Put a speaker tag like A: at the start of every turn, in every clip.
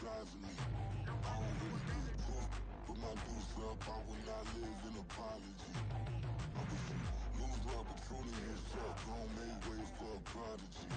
A: tragedy. I don't really give a fuck. Put my deuce up, I will not live in apology. I was some loser opportunity and shot, gon' make way for a prodigy.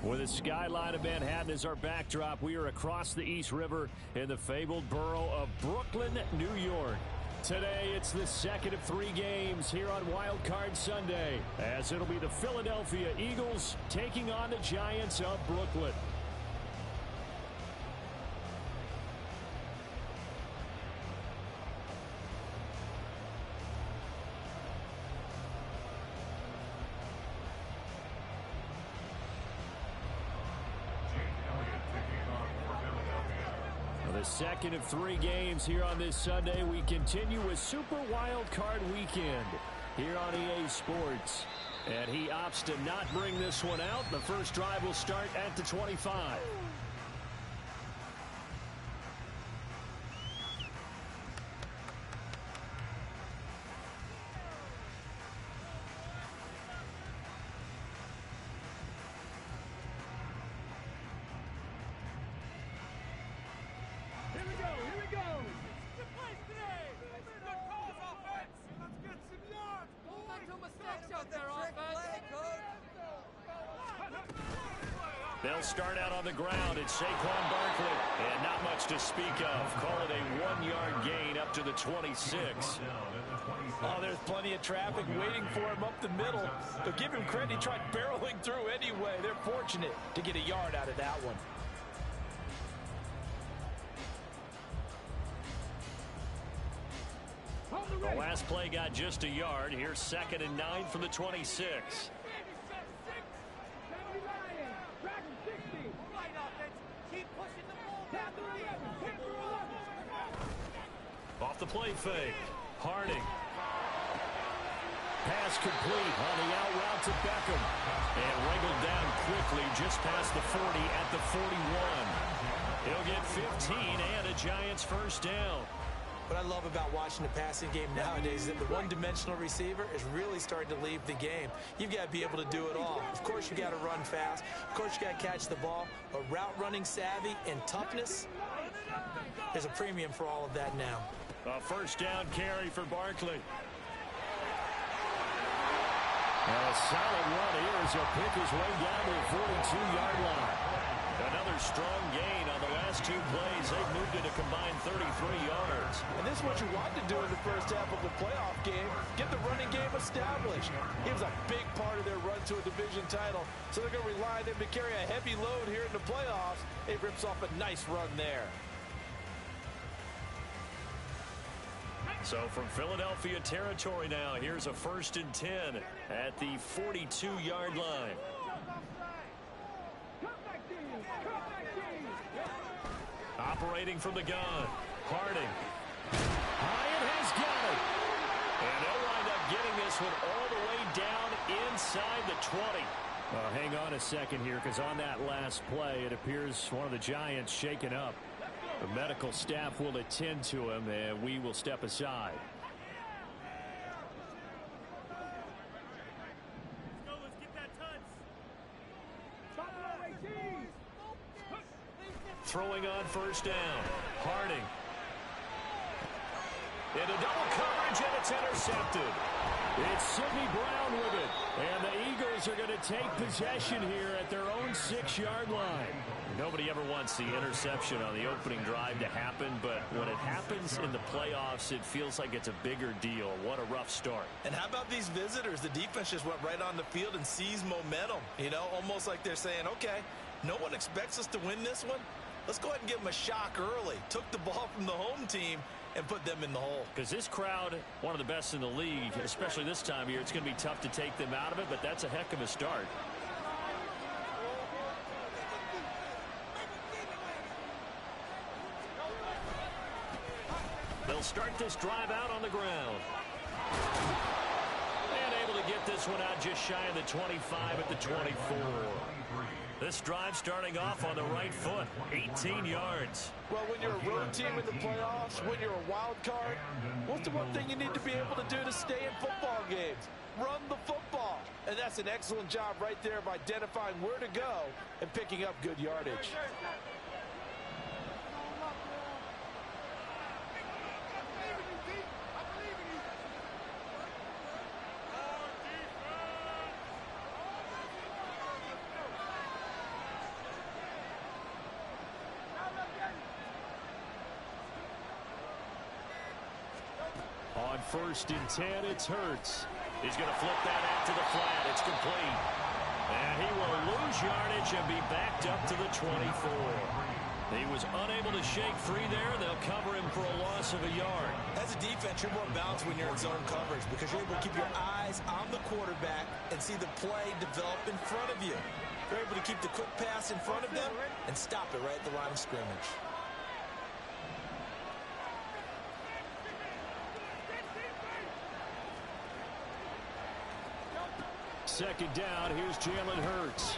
B: With the skyline of Manhattan as our backdrop, we are across the East River in the fabled borough of Brooklyn, New York. Today, it's the second of 3 games here on Wildcard Sunday, as it'll be the Philadelphia Eagles taking on the Giants of Brooklyn. The second of 3 games here on this Sunday. We continue with Super Wildcard Weekend here on EA Sports. And he opts to not bring this one out. The first drive will start at the 25. They'll start out on the ground. It's Saquon Barkley. And not much to speak of. Call it a 1-yard gain up to the 26.
C: Oh, there's plenty of traffic waiting for him up the middle. But give him credit. He tried barreling through anyway. They're fortunate to get a yard out of that one.
B: The last play got just a yard. Here's 2nd and 9 from the 26. Off the play fake. Harding. Pass complete on the out route to Beckham. And wriggled down quickly just past the 40 at the 41. He'll get 15 and a Giants first down.
C: What I love about watching the passing game nowadays is that the one-dimensional receiver is really starting to leave the game. You've got to be able to do it all. Of course, you got to run fast. Of course, you got to catch the ball. But route running savvy and toughness, there's a premium for all of that now.
B: A first down carry for Barkley. And a solid run here as he'll pick his way down to the 42-yard line. Another strong gain on the last 2 plays. They've moved it a combined 33 yards.
C: And this is what you want to do in the first half of the playoff game. Get the running game established. He was a big part of their run to a division title. So they're going to rely on him to carry a heavy load here in the playoffs. It rips off a nice run there.
B: So from Philadelphia territory now, here's a 1st and 10 at the 42-yard line. Operating from the gun, Harding. Hyatt has got it. And they'll wind up getting this one all the way down inside the 20. Hang on a second here, because on that last play, it appears one of the Giants shaken up. The medical staff will attend to him, and we will step aside.
D: Let's get that touch.
B: Throwing on first down. Harding. Into double coverage, and it's intercepted. It's Sidney Brown with it. And the Eagles are going to take possession here at their own 6-yard line. Nobody ever wants the interception on the opening drive to happen, but when it happens in the playoffs, it feels like it's a bigger deal. What a rough start.
C: And how about these visitors? The defense just went right on the field and seized momentum. You know, almost like they're saying, okay, no one expects us to win this one. Let's go ahead and give them a shock early. Took the ball from the home team and put them in the hole.
B: Because this crowd, one of the best in the league, especially this time of year, it's going to be tough to take them out of it, but that's a heck of a start. They'll start this drive out on the ground. And able to get this one out just shy of the 25 at the 24. This drive starting off on the right foot, 18 yards.
C: Well, when you're a road team in the playoffs, when you're a wild card, what's the one thing you need to be able to do to stay in football games? Run the football. And that's an excellent job right there of identifying where to go and picking up good yardage.
B: On 1st and 10, it's Hurts. He's going to flip that out to the flat. It's complete. And he will lose yardage and be backed up to the 24. He was unable to shake free there. They'll cover him for a loss of a yard.
C: As a defense, you're more balanced when you're in zone coverage because you're able to keep your eyes on the quarterback and see the play develop in front of you. You're able to keep the quick pass in front of them and stop it right at the line of scrimmage.
B: Second down, here's Jalen Hurts.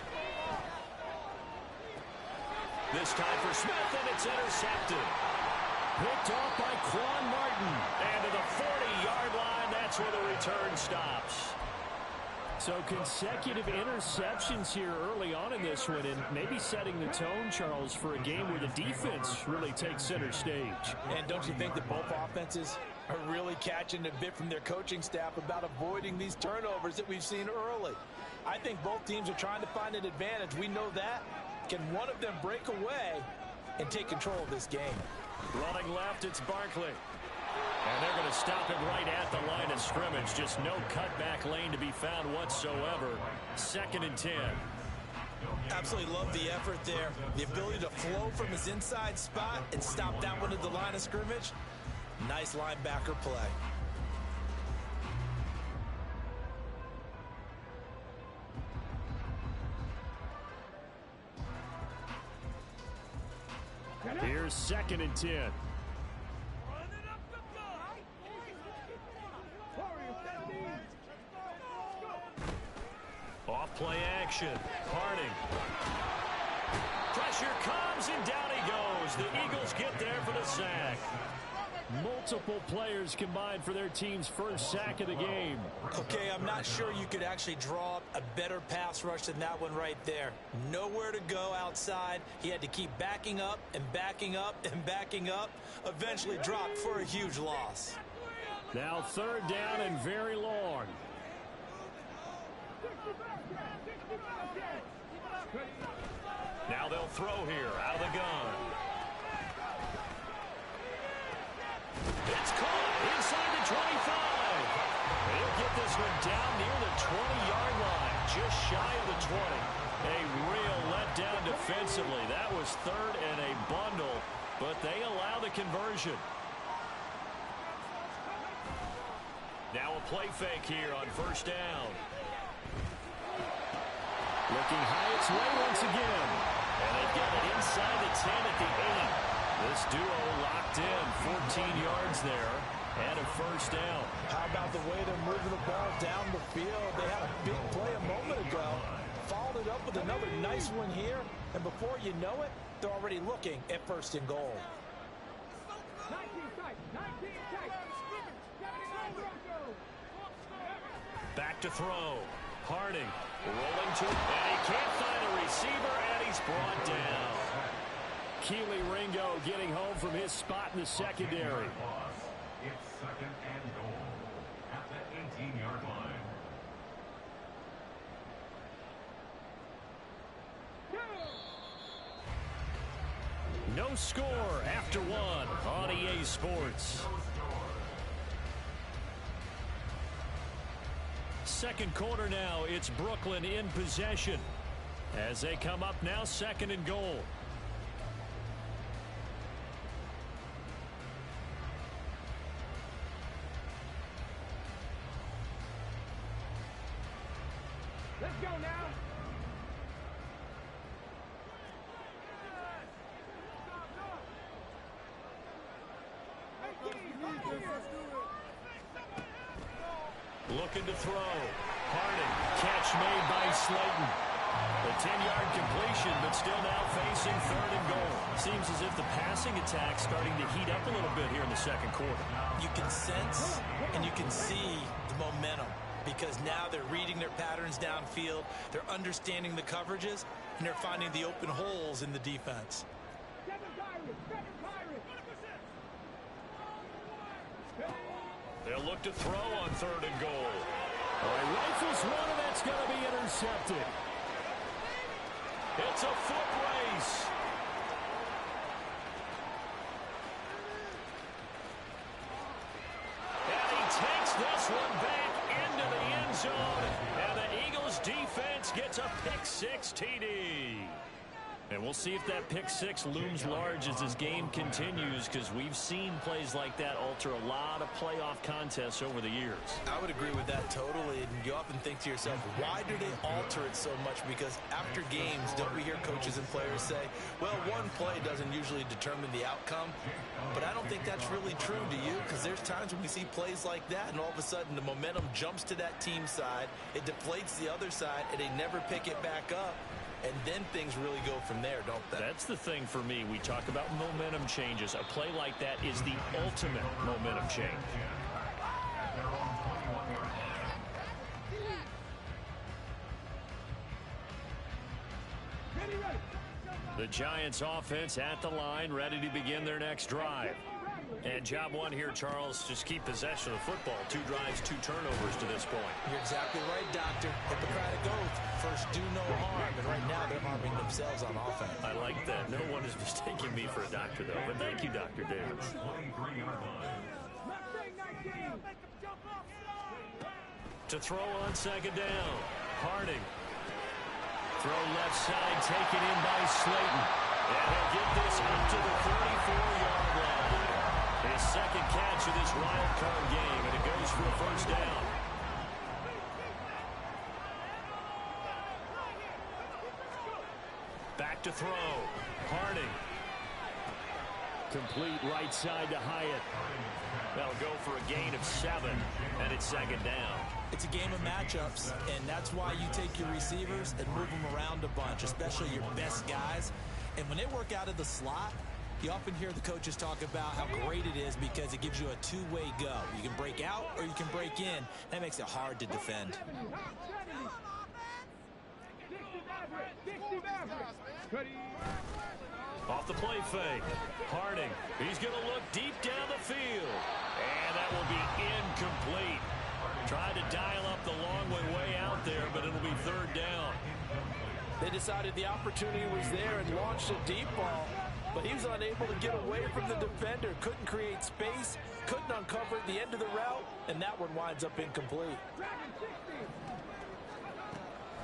B: This time for Smith, and it's intercepted. Picked off by Quan Martin. And to the 40-yard line, that's where the return stops.
E: So consecutive interceptions here early on in this one, and maybe setting the tone, Charles, for a game where the defense really takes center stage.
C: And don't you think that both offenses are really catching a bit from their coaching staff about avoiding these turnovers that we've seen early? I think both teams are trying to find an advantage. We know that. Can one of them break away and take control of this game?
B: Running left, it's Barkley. And they're going to stop him right at the line of scrimmage. Just no cutback lane to be found whatsoever. 2nd and 10.
C: Absolutely love the effort there. The ability to flow from his inside spot and stop that one at the line of scrimmage. Nice linebacker play.
B: Here's 2nd and 10. Off play action. Harding. Pressure comes and down he goes. The Eagles get there for the sack.
E: Multiple players combined for their team's first sack of the game.
C: Okay, I'm not sure you could actually draw up a better pass rush than that one right there. Nowhere to go outside. He had to keep backing up and backing up and backing up. Eventually dropped for a huge loss.
E: Now 3rd down and very long.
B: Now they'll throw here out of the gun. It's caught inside the 25. He'll get this one down near the 20-yard line, just shy of the 20. A real letdown defensively. That was 3rd and a bundle, but they allow the conversion. Now a play fake here on 1st down.
E: Looking high its way once again.
B: And they've got it inside the 10 at the 8. This duo locked in, 14 yards there, and a 1st down.
C: How about the way they're moving the ball down the field? They had a big play a moment ago. Followed it up with another nice one here. And before you know it, they're already looking at 1st and goal.
B: Back to throw. Harding rolling to, and he can't find a receiver, and he's brought down.
E: Keely Ringo getting home from his spot in the secondary.
F: It's 2nd and goal at the 18-yard line.
B: No score after 1 on EA Sports. 2nd quarter now, it's Brooklyn in possession as they come up now 2nd and goal.
D: Let's go now.
B: Looking to throw. Harding, catch made by Slayton. A 10-yard completion, but still now facing 3rd and goal. Seems as if the passing attack's starting to heat up a little bit here in the second quarter.
C: You can sense and you can see the momentum because now they're reading their patterns downfield, they're understanding the coverages, and they're finding the open holes in the defense.
B: They'll look to throw on 3rd and goal.
E: All right, rifles one, and that's going to be intercepted.
B: It's a foot race. And he takes this one back into the end zone. And the Eagles defense gets a pick-6 TD. And we'll see if that pick-6 looms large as this game continues, because we've seen plays like that alter a lot of playoff contests over the years.
C: I would agree with that totally, and you often think to yourself, why do they alter it so much? Because after games, don't we hear coaches and players say, well, one play doesn't usually determine the outcome, but I don't think that's really true, do you? Because there's times when we see plays like that, and all of a sudden the momentum jumps to that team side, it deflates the other side, and they never pick it back up. And then things really go from there, don't they?
B: That's the thing for me. We talk about momentum changes. A play like that is the ultimate momentum change. The Giants offense at the line, ready to begin their next drive. And job one here, Charles, just keep possession of the football. 2 drives, 2 turnovers to this point.
C: You're exactly right, Doctor. Hippocratic oath. First, do no harm. And right now, they're harming themselves on offense.
B: I like that. No one is mistaking me for a doctor, though. But thank you, Dr. Davis. To throw on 2nd down. Harding. Throw left side, taken in by Slayton. And he'll get this up to the 44-yard line. His 2nd catch of this wild card game, and it goes for a 1st down. Back to throw. Harding.
E: Complete right side to Hyatt.
B: They'll go for a gain of 7, and it's 2nd down.
C: It's a game of matchups, and that's why you take your receivers and move them around a bunch, especially your best guys. And when they work out of the slot, you often hear the coaches talk about how great it is because it gives you a two-way go. You can break out or you can break in. That makes it hard to defend.
B: Off the play fake. Harding. He's going to look deep down the field. And that will be incomplete. Tried to dial up the long way out there, but it'll be 3rd down.
C: They decided the opportunity was there and launched a deep ball, but he was unable to get away from the defender. Couldn't create space, couldn't uncover at the end of the route, and that one winds up incomplete.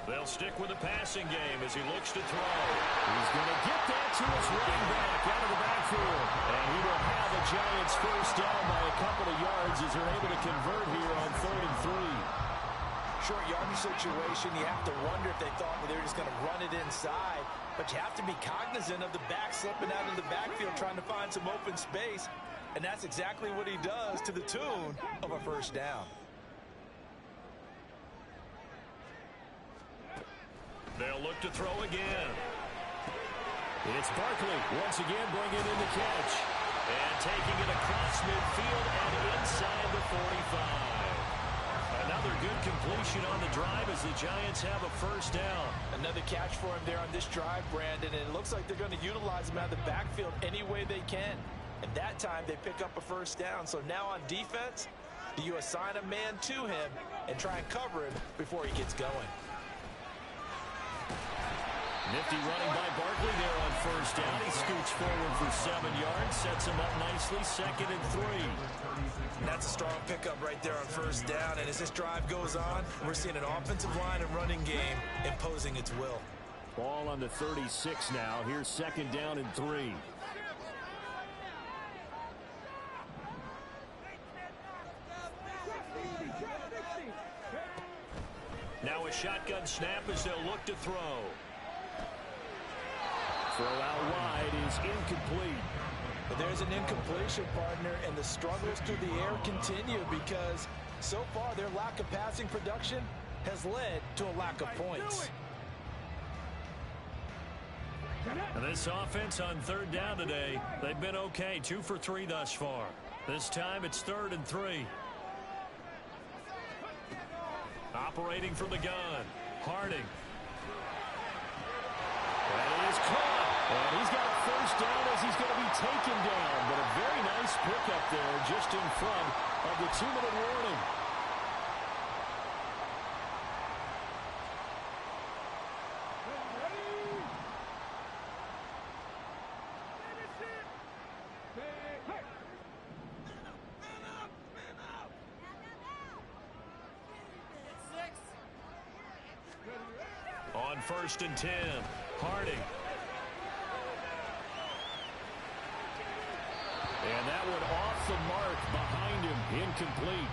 B: They'll stick with the passing game as he looks to throw.
E: He's going to get that to his running back out of the backfield.
B: And he will have the Giants 1st down by a couple of yards as they're able to convert here on 3rd and 3.
C: Short yardage situation, you have to wonder if they thought they were just going to run it inside. But you have to be cognizant of the back slipping out of the backfield trying to find some open space. And that's exactly what he does to the tune of a 1st down.
B: They'll look to throw again.
E: It's Barkley once again bringing in the catch.
B: And taking it across midfield and inside the 45. Another good completion on the drive as the Giants have a 1st down.
C: Another catch for him there on this drive, Brandon, and it looks like they're going to utilize him out of the backfield any way they can. And that time they pick up a 1st down. So now on defense, do you assign a man to him and try and cover him before he gets going?
B: Nifty running by Barkley there on 1st down. He scoots forward for 7 yards, sets him up nicely, 2nd and 3.
C: That's a strong pickup right there on 1st down, and as this drive goes on, we're seeing an offensive line and running game imposing its will.
E: Ball on the 36 now. Here's 2nd down and 3.
B: Now a shotgun snap as they'll look to throw.
E: Throw out wide is incomplete.
C: But there's an incompletion, partner, and the struggles through the air continue because so far their lack of passing production has led to a lack of points.
B: And this offense on third down today, they've been okay, 2 for 3 thus far. This time it's 3rd and 3. Operating from the gun, Harding. And it is caught. And he's got a first down as he's going to be taken down. But a very nice pickup there just in front of the 2-minute warning. On 1st and 10, Harding. And that one off the mark behind him, incomplete.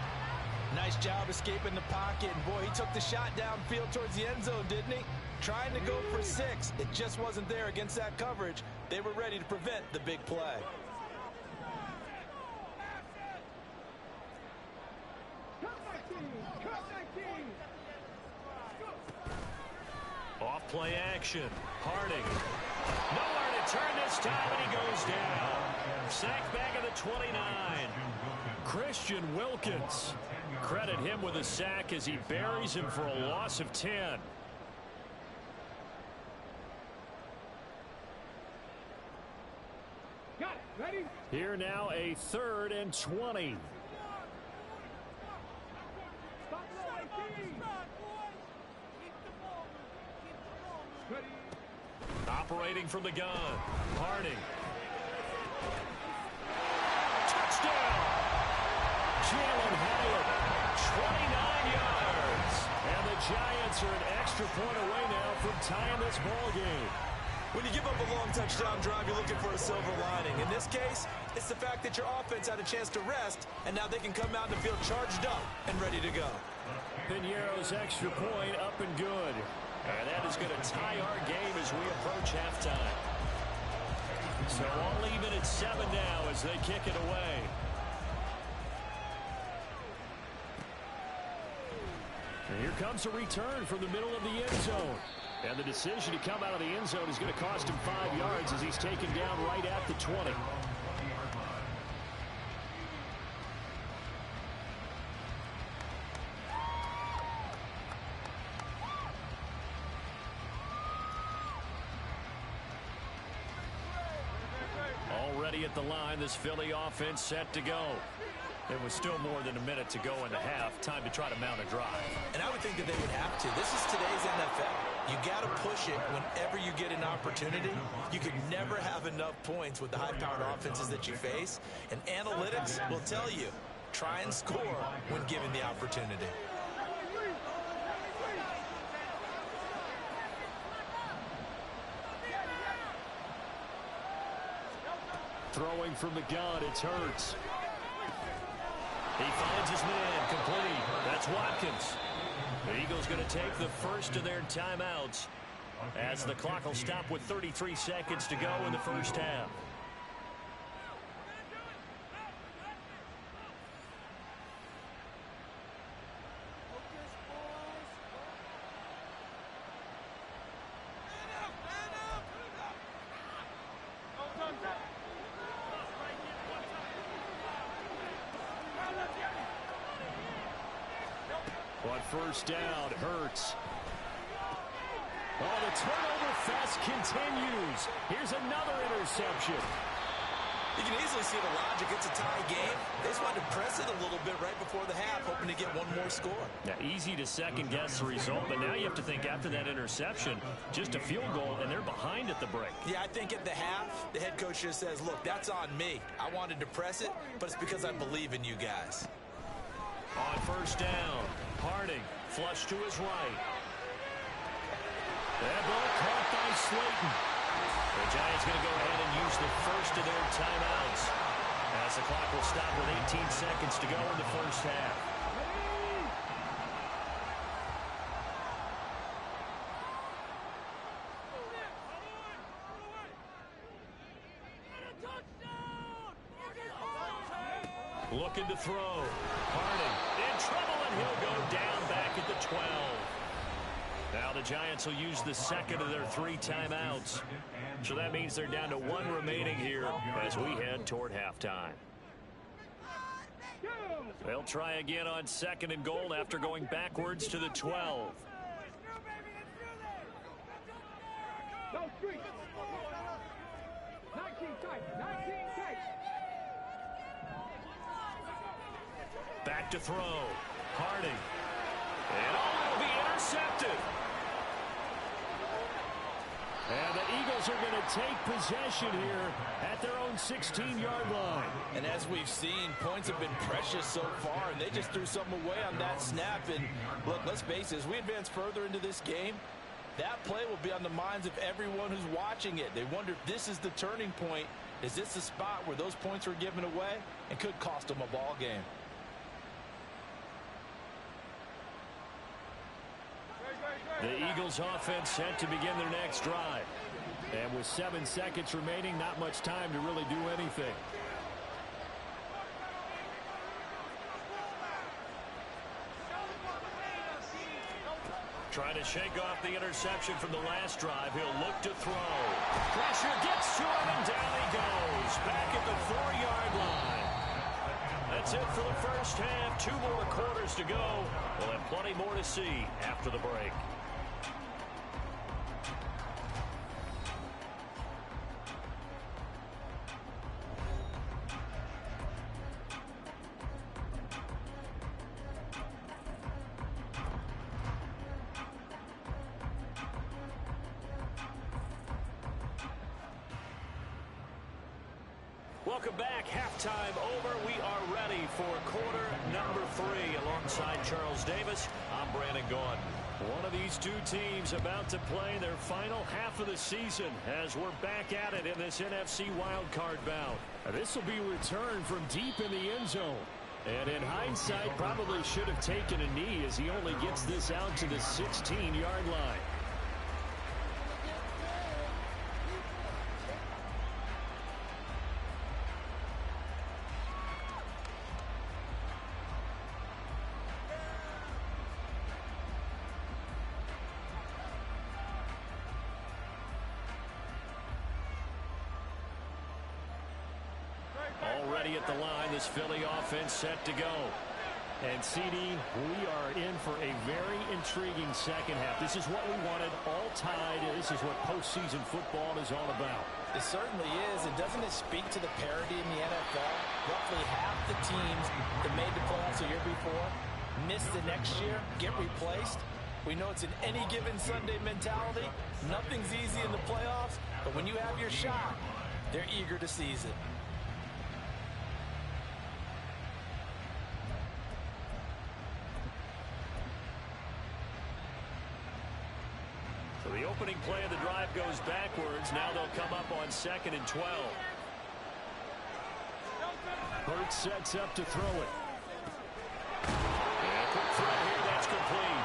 C: Nice job escaping the pocket. And boy, he took the shot downfield towards the end zone, didn't he? Trying to go for 6. It just wasn't there against that coverage. They were ready to prevent the big play.
B: Off play action. Harding. Nowhere to turn this time, and he goes down. Sacked back at the 29. Christian Wilkins. Credit him with a sack as he buries him for a loss of 10.
D: Got it. Ready?
E: Here now a 3rd and 20.
B: Operating from the gun, Harding. Touchdown! Jalen Hyatt, 29 yards. And the Giants are an extra point away now from tying this ball game.
C: When you give up a long touchdown drive, you're looking for a silver lining. In this case, it's the fact that your offense had a chance to rest, and now they can come out and feel charged up and ready to go.
E: Piñeiro's extra point up and good.
B: And that is going to tie our game as we approach halftime. So all even at 7 now as they kick it away.
E: And here comes a return from the middle of the end zone. And the decision to come out of the end zone is going to cost him 5 yards as he's taken down right at the 20. Already at the line, this Philly offense set to go. It was still more than a minute to go in the half. Time to try to mount a drive.
C: And I would think that they would have to. This is today's NFL. You got to push it whenever you get an opportunity. You could never have enough points with the high-powered offenses that you face. And analytics will tell you, try and score when given the opportunity.
B: Throwing from the gun, it's Hurts. He finds his man, complete. That's Watkins. The Eagles going to take the first of their timeouts as the clock will stop with 33 seconds to go in the first half. On first down, Hurts. Oh, the turnover fest continues. Here's another interception.
C: You can easily see the logic. It's a tie game. They just wanted to press it a little bit right before the half, hoping to get one more score.
B: Now, easy to second-guess the result, but now you have to think after that interception, just a field goal, and they're behind at the break.
C: Yeah, I think at the half, the head coach just says, look, that's on me. I wanted to press it, but it's because I believe in you guys.
B: On first down, Harding, flush to his right. That ball caught by Slayton. The Giants going to go ahead and use the first of their timeouts as the clock will stop with 18 seconds to go in the first half. Looking to throw. Harding in trouble, and he'll go down back at the 12. Now the Giants will use the second of their 3 timeouts. So that means they're down to 1 remaining here as we head toward halftime. They'll try again on 2nd and goal after going backwards to the 12. Back to throw. Harding. And it'll be intercepted.
E: And the Eagles are going to take possession here at their own 16-yard line.
G: And as we've seen, points have been precious so far, and they just threw something away on that snap. And look, let's face it, as we advance further into this game, that play will be on the minds of everyone who's watching it. They wonder if this is the turning point. Is this the spot where those points were given away and could cost them a ball game?
B: The Eagles offense set to begin their next drive.
E: And with 7 seconds remaining, not much time to really do anything.
B: Trying to shake off the interception from the last drive. He'll look to throw. Pressure gets to him, and down he goes. Back at the 4-yard line. That's it for the first half. 2 more quarters to go. We'll have plenty more to see after the break. Welcome back. Halftime over. We are ready for quarter number 3. Alongside Charles Davis, I'm Brandon Gaudin. One of these 2 teams about to play their final half of the season as we're back at it in this NFC Wildcard bout.
E: This will be returned from deep in the end zone. And in hindsight, probably should have taken a knee as he only gets this out to the 16-yard line.
B: Already at the line, this Philly offense set to go.
E: And CD, we are in for a very intriguing second half. This is what we wanted, all tied. This is what postseason football is all about.
C: It certainly is, and doesn't it speak to the parity in the NFL? Roughly half the teams that made the playoffs the year before miss the next year, get replaced. We know it's an any given Sunday mentality. Nothing's easy in the playoffs, but when you have your shot, they're eager to seize it.
B: So the opening play of the drive goes backwards. Now they'll come up on 2nd and 12.
E: Hurts sets up to throw it.
B: Yeah, quick throw here. That's complete.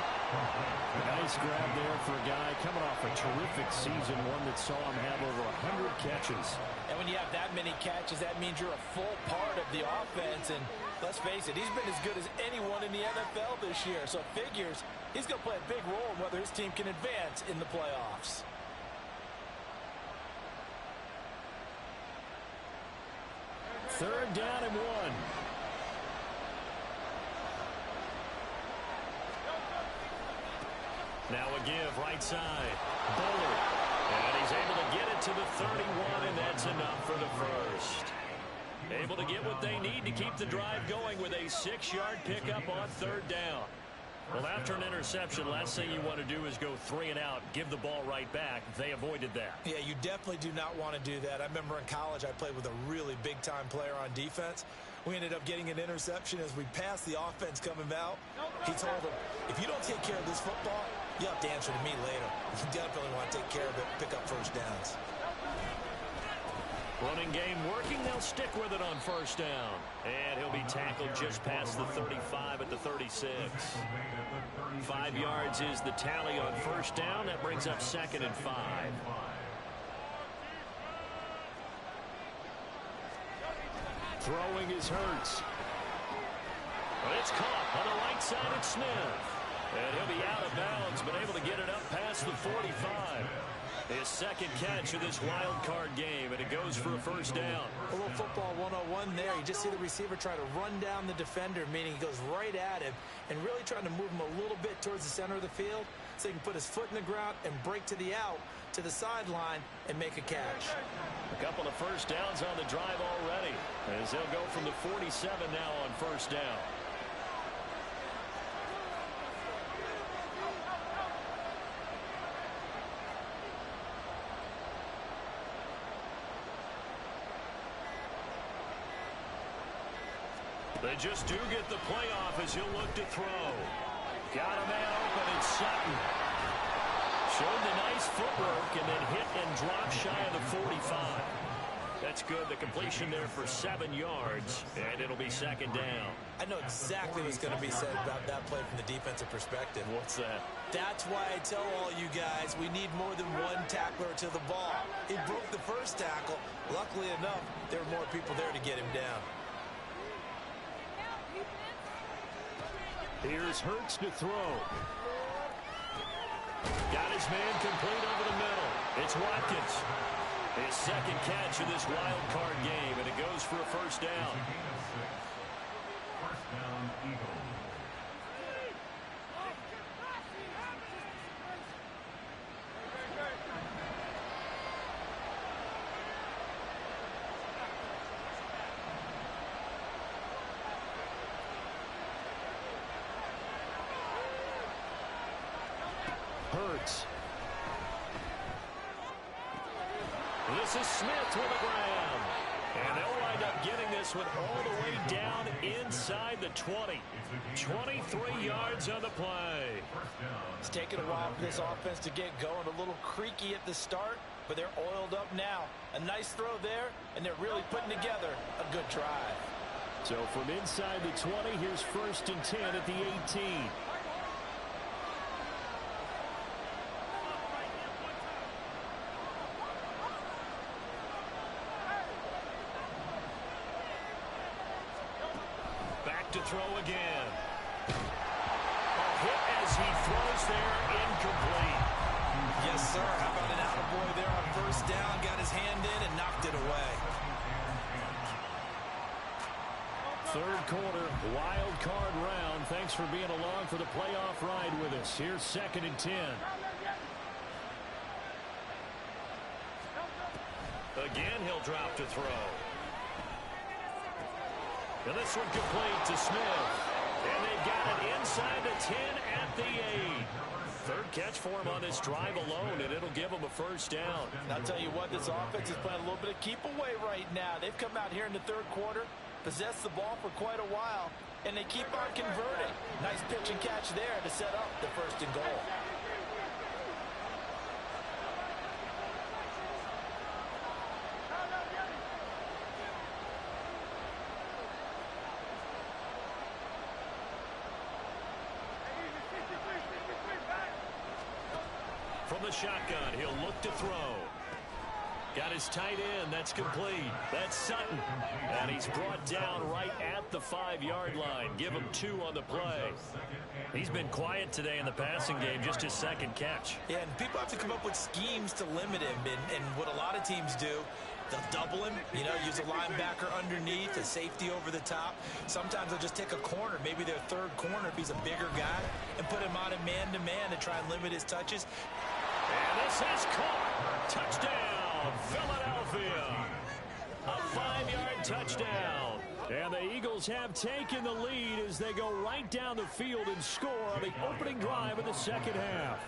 E: Nice grab there for a guy coming off a terrific season, one that saw him have over 100 catches.
C: And when you have that many catches, that means you're a full part of the offense. And let's face it, he's been as good as anyone in the NFL this year. So it figures he's going to play a big role in whether his team can advance in the playoffs.
E: Third down and 1.
B: Now a give right side. Bullard. And he's able to get it to the 31, and that's enough for the first. Able to get what they need to keep the drive going with a 6-yard pickup on 3rd down. Well, after an interception, last thing you want to do is go 3 and out, give the ball right back. They avoided that.
C: Yeah, you definitely do not want to do that. I remember in college I played with a really big-time player on defense. We ended up getting an interception as we passed the offense coming out. He told him, if you don't take care of this football, you have to answer to me later. You definitely want to take care of it, pick up first downs.
B: Running game working. They'll stick with it on 1st down. And he'll be tackled just past the 35 at the 36. 5 yards is the tally on 1st down. That brings up 2nd and 5.
E: Throwing is Hurts.
B: It's caught on the right side at Smith. And he'll be out of bounds, but able to get it up past the 45. His second catch of this wild card game, and it goes for a first down.
C: A little football 101 there. You just see the receiver try to run down the defender, meaning he goes right at him and really trying to move him a little bit towards the center of the field so he can put his foot in the ground and break to the out, to the sideline, and make a catch.
B: A couple of first downs on the drive already, as they'll go from the 47 now on first down. They just do get the playoff as he'll look to throw. Got a man open, it's Sutton. Showed the nice footwork and then hit and dropped shy of the 45. That's good. The completion there for 7 yards, and it'll be second down.
C: I know exactly what's going to be said about that play from the defensive perspective.
B: What's that?
C: That's why I tell all you guys we need more than one tackler to the ball. He broke the first tackle. Luckily enough, there were more people there to get him down.
E: Here's Hurts to throw.
B: Got his man complete over the middle. It's Watkins. His second catch of this wild card game, and it goes for a first down.
F: First down, Eagles.
E: Hurts.
B: This is Smith with a grab. And they'll wind up getting this one all the way down inside the 20. 23 yards on the play.
G: It's taken a while for this offense to get going. A little creaky at the start, but they're oiled up now. A nice throw there, and they're really putting together a good drive.
E: So from inside the 20, here's 1st and 10 at the 18.
B: To throw again. A hit as he throws there, incomplete.
C: Yes, sir. How about an attaboy there on first down? Got his hand in and knocked it away.
E: Third quarter, wild card round. Thanks for being along for the playoff ride with us. Here's 2nd and 10.
B: Again, he'll drop to throw. And this one complete to Smith. And they've got it inside the 10 at the 8. Third catch for him on this drive alone, and it'll give him a first down.
G: And I'll tell you what, this offense is playing a little bit of keep away right now. They've come out here in the third quarter, possessed the ball for quite a while, and they keep on converting. Nice pitch and catch there to set up the 1st and goal.
B: From the shotgun, he'll look to throw. Got his tight end. That's complete. That's Sutton. And he's brought down right at the 5-yard line. Give him 2 on the play. He's been quiet today in the passing game, just his second catch.
C: Yeah, and people have to come up with schemes to limit him. And what a lot of teams do, they'll double him, use a linebacker underneath, a safety over the top. Sometimes they'll just take a corner, maybe their third corner if he's a bigger guy, and put him on a man-to-man to try and limit his touches.
B: And this is caught. Touchdown, Philadelphia. A 5-yard touchdown.
E: And the Eagles have taken the lead as they go right down the field and score on the opening drive of the second half.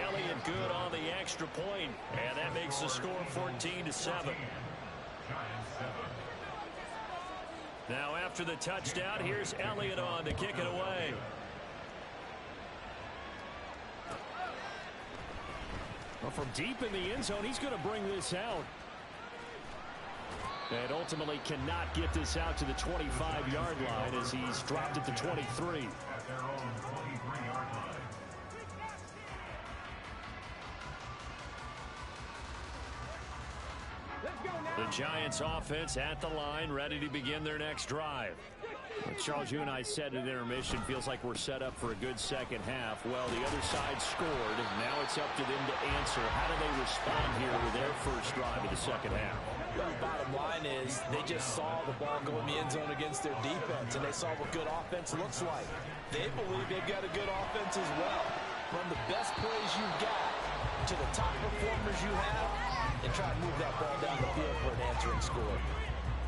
B: Elliott good on the extra point, and that makes the score 14-7. Now after the touchdown, here's Elliott on to kick it away.
E: Well, from deep in the end zone, he's going to bring this out. And ultimately cannot get this out to the 25-yard line as he's dropped at the 23.
F: At their own 23-yard line.
D: Let's go
B: The Giants offense at the line, ready to begin their next drive.
E: Charles, you and I said at intermission, feels like we're set up for a good second half. Well, the other side scored. Now it's up to them to answer. How do they respond here with their first drive of the second half?
C: Well, the bottom line is they just saw the ball go in the end zone against their defense, and they saw what good offense looks like. They believe they've got a good offense as well. Run the best plays you've got to the top performers you have and try to move that ball down the field for an answering score.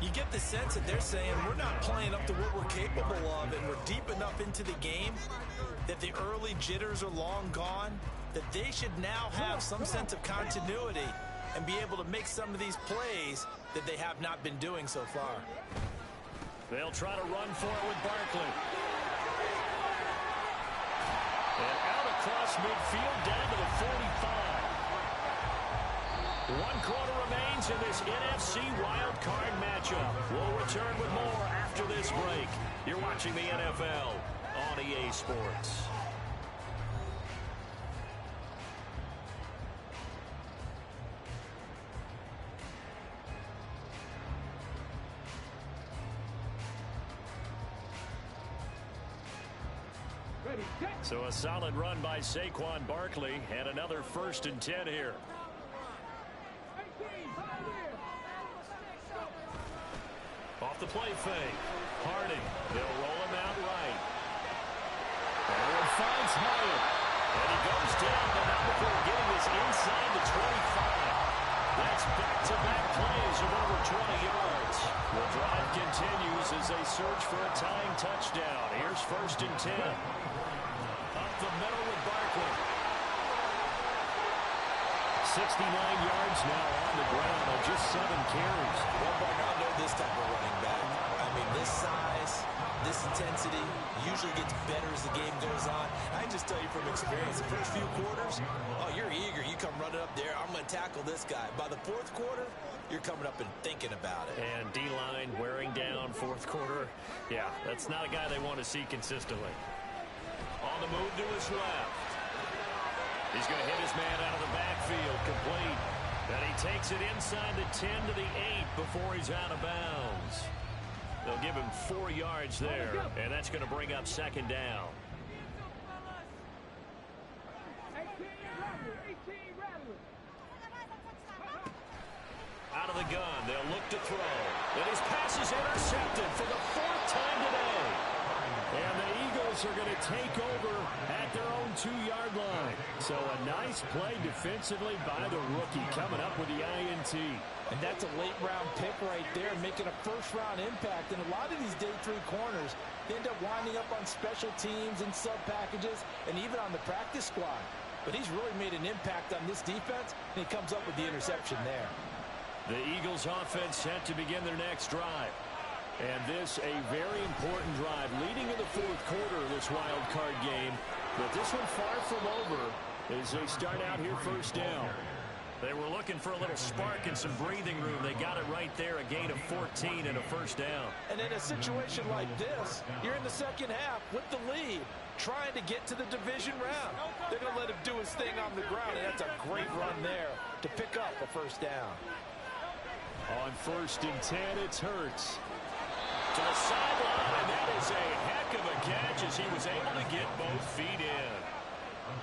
C: You get the sense that they're saying we're not playing up to what we're capable of, and we're deep enough into the game that the early jitters are long gone, that they should now have some sense of continuity and be able to make some of these plays that they have not been doing so far.
B: They'll try to run for it with Barkley. And out across midfield down to the 45. 1 quarter remains in this NFC Wildcard matchup. We'll return with more after this break. You're watching the NFL on EA Sports. So a solid run by Saquon Barkley and another 1st and 10 here. Off the play fake. Harding. They'll roll him out right. And finds Hyatt. And he goes down, but not before getting this inside the 25. That's back-to-back plays of over 20 yards. The drive continues as they search for a tying touchdown. Here's 1st and 10. Up the middle with Barkley. 69 yards now on the ground on just 7 carries.
C: Well, Mark, I know this type of running back. I mean, this size, this intensity usually gets better as the game goes on. I can just tell you from experience, the first few quarters, oh, you're eager. You come running up there, I'm going to tackle this guy. By the 4th quarter, you're coming up and thinking about it.
B: And D-line wearing down 4th quarter. Yeah, that's not a guy they want to see consistently. On the move to his left. He's going to hit his man out of the backfield, complete. And he takes it inside the 10 to the 8 before he's out of bounds. They'll give him 4 yards there, and that's going to bring up 2nd down. Out of the gun, they'll look to throw. And his pass is intercepted for the 4th time today. And the Eagles are going to take over at their own 2-yard line. So a nice play defensively by the rookie coming up with the INT.
C: And that's a late-round pick right there, making a first-round impact. And a lot of these day 3 corners, they end up winding up on special teams and sub-packages and even on the practice squad. But he's really made an impact on this defense, and he comes up with the interception there.
B: The Eagles offense set to begin their next drive. And this a very important drive leading in the 4th quarter of this wild card game. But this one far from over as they start out here 1st down. They were looking for a little spark and some breathing room. They got it right there, a gain of 14 and a 1st down.
C: And in a situation like this, you're in the 2nd half with the lead, trying to get to the division round. They're going to let him do his thing on the ground, and that's a great run there to pick up a 1st down.
B: On 1st and 10, it's Hurts. To the sideline, and that is a heck of a catch as he was able to get both feet in.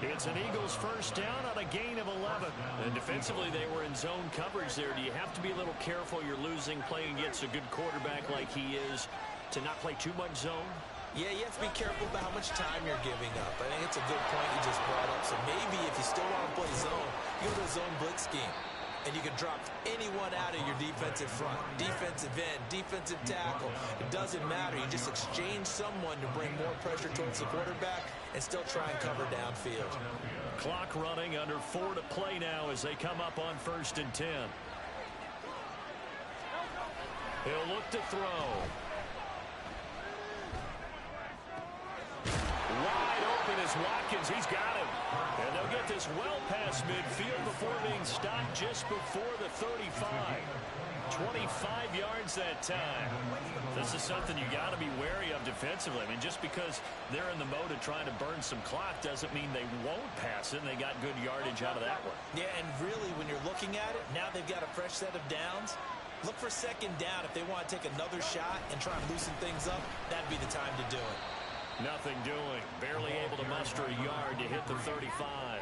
B: It's an Eagles 1st down on a gain of 11. And defensively, they were in zone coverage there. Do you have to be a little careful? You're losing, playing against a good quarterback like he is, to not play too much zone?
C: Yeah, you have to be careful about how much time you're giving up. I think it's a good point you just brought up. So maybe if you still want to play zone, you go to a zone blitz scheme. And you can drop anyone out of your defensive front, defensive end, defensive tackle. It doesn't matter. You just exchange someone to bring more pressure towards the quarterback and still try and cover downfield.
B: Clock running, under 4 to play now as they come up on 1st and 10. He'll look to throw. Wide open is Watkins. He's got him. And they'll get this well past midfield before being stopped just before the 35. 25 yards that time. This is something you got to be wary of defensively. I mean, just because they're in the mode of trying to burn some clock doesn't mean they won't pass it, and they got good yardage out of that one.
C: Yeah, and really, when you're looking at it, now they've got a fresh set of downs. Look for second down. If they want to take another shot and try and loosen things up, that'd be the time to do it.
B: Nothing doing. Barely able to muster a yard to hit the 35.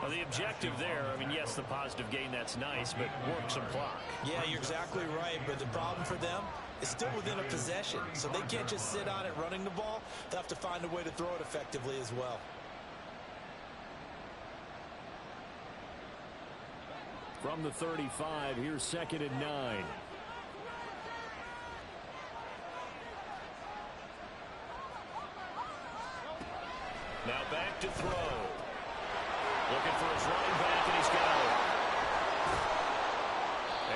B: Well, the objective there, I mean, yes, the positive gain, that's nice, but work some clock.
C: Yeah, you're exactly right, but the problem for them is still within a possession, so they can't just sit on it running the ball. They'll have to find a way to throw it effectively as well.
E: From the 35, here's 2nd and 9.
B: Now back to throw. Looking for his running back, and he's got it.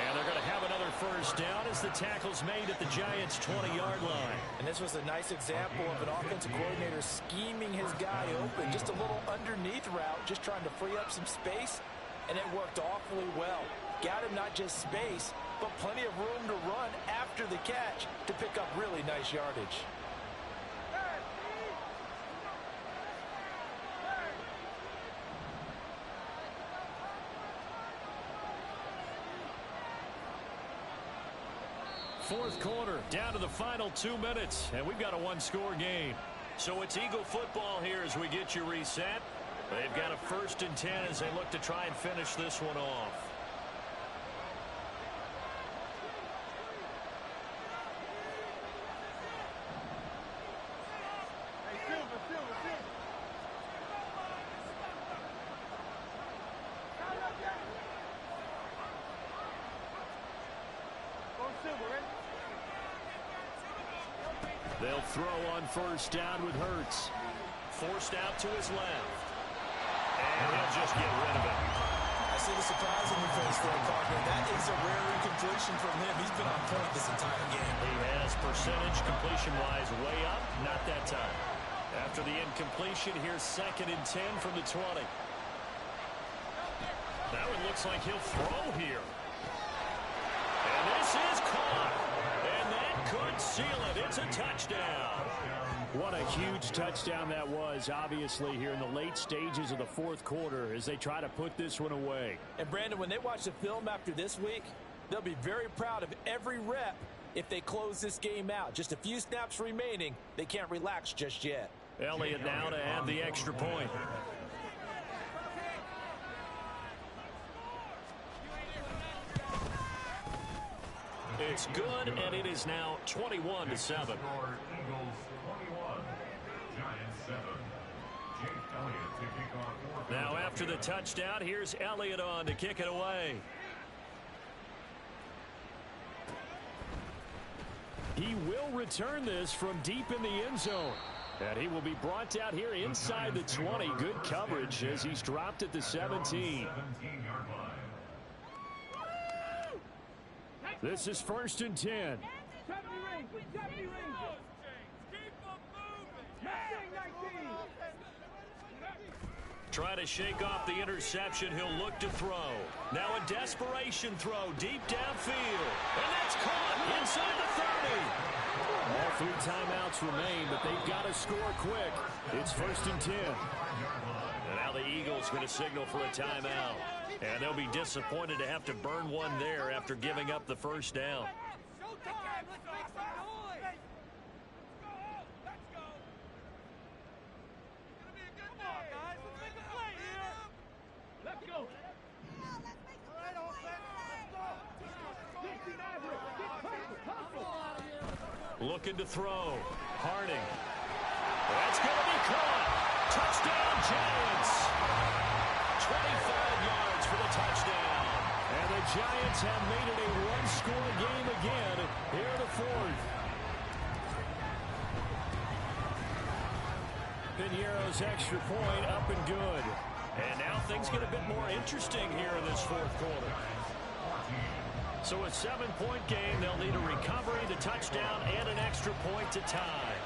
B: And they're going to have another first down as the tackle's made at the Giants' 20-yard line.
C: And this was a nice example of an offensive coordinator scheming his guy open. Just a little underneath route, just trying to free up some space, and it worked awfully well. Got him not just space, but plenty of room to run after the catch to pick up really nice yardage.
B: Fourth quarter, down to the final 2 minutes, and we've got a one-score game. So it's Eagle football here as we get you reset. They've got a 1st and 10 as they look to try and finish this one off. They'll throw on first down with Hurts. Forced out to his left. And he'll just get rid of it.
C: I see the surprise on your face there, partner. That is a rare incompletion from him. He's been on point this entire game.
B: He has percentage completion-wise way up. Not that time. After the incompletion, here's 2nd and 10 from the 20. Now it looks like he'll throw here. And this is caught. And that could seal it. It's a touchdown.
E: What a huge touchdown that was, obviously, here in the late stages of the fourth quarter as they try to put this one away.
C: And, Brandon, when they watch the film after this week, they'll be very proud of every rep if they close this game out. Just a few snaps remaining. They can't relax just yet.
B: Elliott now to add the extra point. It's good, and it is now 21-7. Now after the touchdown, here's Elliott on to kick it away.
E: He will return this from deep in the end zone. And he will be brought out here inside the 20. Good coverage as he's dropped at the 17. This is 1st and 10.
B: Try to shake off the interception. He'll look to throw. Now a desperation throw deep downfield. And that's caught inside the 30.
E: All 3 timeouts remain, but they've got to score quick. It's 1st and 10.
B: And now the Eagles going to signal for a timeout. And they'll be disappointed to have to burn one there after giving up the first down. Looking to throw. Harding. That's going to be caught. Touchdown, Giants. 25 yards for the touchdown.
E: And the Giants have made it a one-score game again here in the fourth. Piñeiro's extra point up and good.
B: And now things get a bit more interesting here in this fourth quarter. So a 7-point game. They'll need a recovery, the touchdown, and an extra point to tie.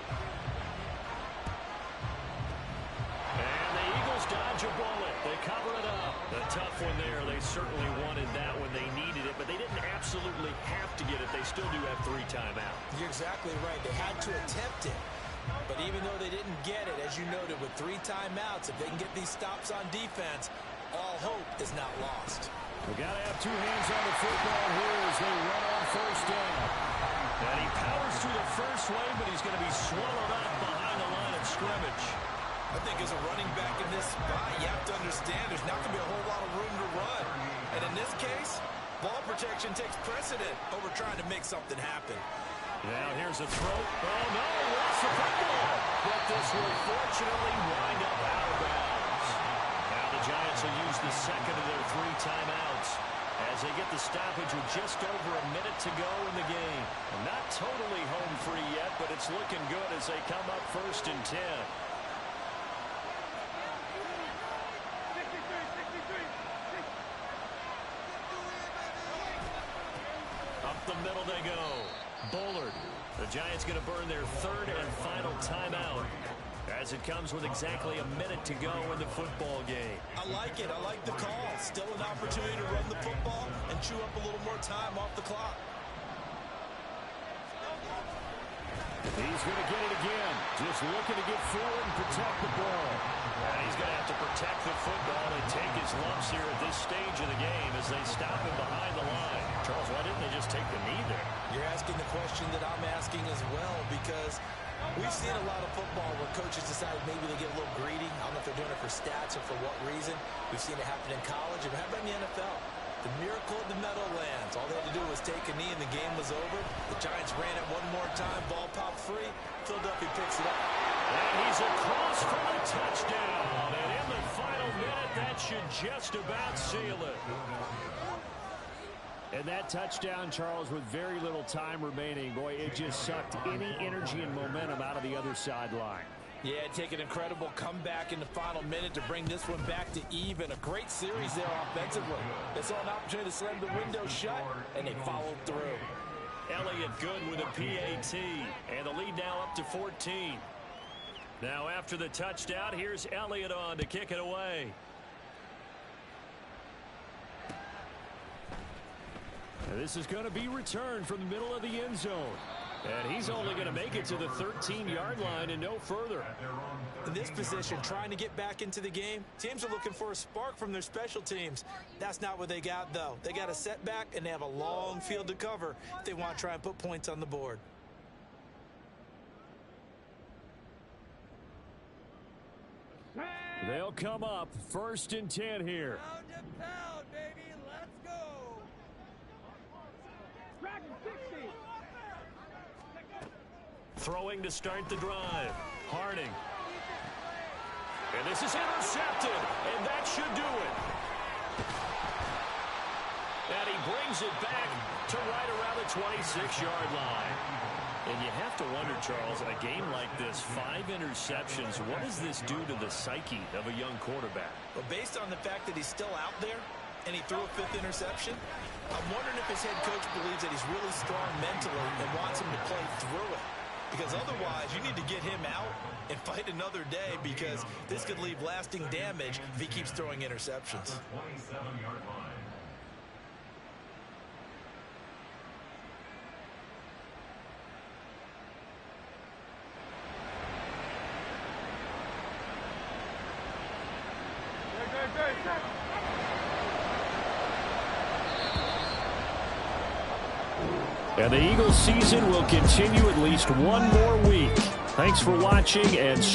B: And the Eagles dodge a bullet. They cover it up. A tough one there. They certainly wanted that when they needed it, but they didn't absolutely have to get it. They still do have 3 timeouts.
C: You're exactly right. They had to attempt it. But even though they didn't get it, as you noted, with 3 timeouts, if they can get these stops on defense, all hope is not lost.
E: We got to have two hands on the football here as they run on first down.
B: And he powers through the first wave, but he's going to be swallowed up behind the line of scrimmage.
G: I think as a running back in this spot, you have to understand there's not going to be a whole lot of room to run. And in this case, ball protection takes precedent over trying to make something happen.
B: Now here's a throw. Oh, no, he lost the football. But this will fortunately wind up out of bounds. Now the Giants will use the second of their 3 timeouts as they get the stoppage with just over a minute to go in the game. Not totally home free yet, but it's looking good as they come up first and 10. Up the middle they go. Bullard. The Giants going to burn their 3rd and final timeout as it comes with exactly a minute to go in the football game.
G: I like it. I like the call. Still an opportunity to run the football and chew up a little more time off the clock.
E: He's going to get it again. Just looking to get forward and protect the ball.
B: And he's going to have to protect the football and take his lumps here at this stage of the game as they stop him behind the line. Charles, why didn't they just take the knee there?
G: You're asking the question that I'm asking as well, because we've seen a lot of football where coaches decide maybe they get a little greedy. I don't know if they're doing it for stats or for what reason. We've seen it happen in college. But how about in the NFL? The miracle of the Meadowlands. All they had to do was take a knee and the game was over. The Giants ran it one more time. Ball popped free. Philadelphia picks it up.
B: And he's across for the touchdown. And in the final minute, that should just about seal it.
E: And that touchdown, Charles, with very little time remaining, boy, it just sucked any energy and momentum out of the other sideline.
G: Yeah, take an incredible comeback in the final minute to bring this one back to even. A great series there offensively. They saw an opportunity to slam the window shut, and they followed through.
B: Elliott good with a PAT, and the lead now up to 14. Now after the touchdown, here's Elliott on to kick it away.
E: And this is going to be returned from the middle of the end zone.
B: And he's only going to make it to the 13-yard line and no further.
G: In this position, trying to get back into the game, teams are looking for a spark from their special teams. That's not what they got, though. They got a setback, and they have a long field to cover if they want to try and put points on the board.
E: They'll come up 1st and 10 here.
D: Pound and pound, baby. Let's go.
B: Throwing to start the drive. Harding. And this is intercepted. And that should do it. And he brings it back to right around the 26-yard line. And you have to wonder, Charles, in a game like this, 5 interceptions, what does this do to the psyche of a young quarterback?
G: But based on the fact that he's still out there and he threw a 5th interception, I'm wondering if his head coach believes that he's really strong mentally and wants him to play through it. Because otherwise, you need to get him out and fight another day, because this could leave lasting damage if he keeps throwing interceptions.
F: 27-yard line.
E: And the Eagles season will continue at least one more week. Thanks for watching, and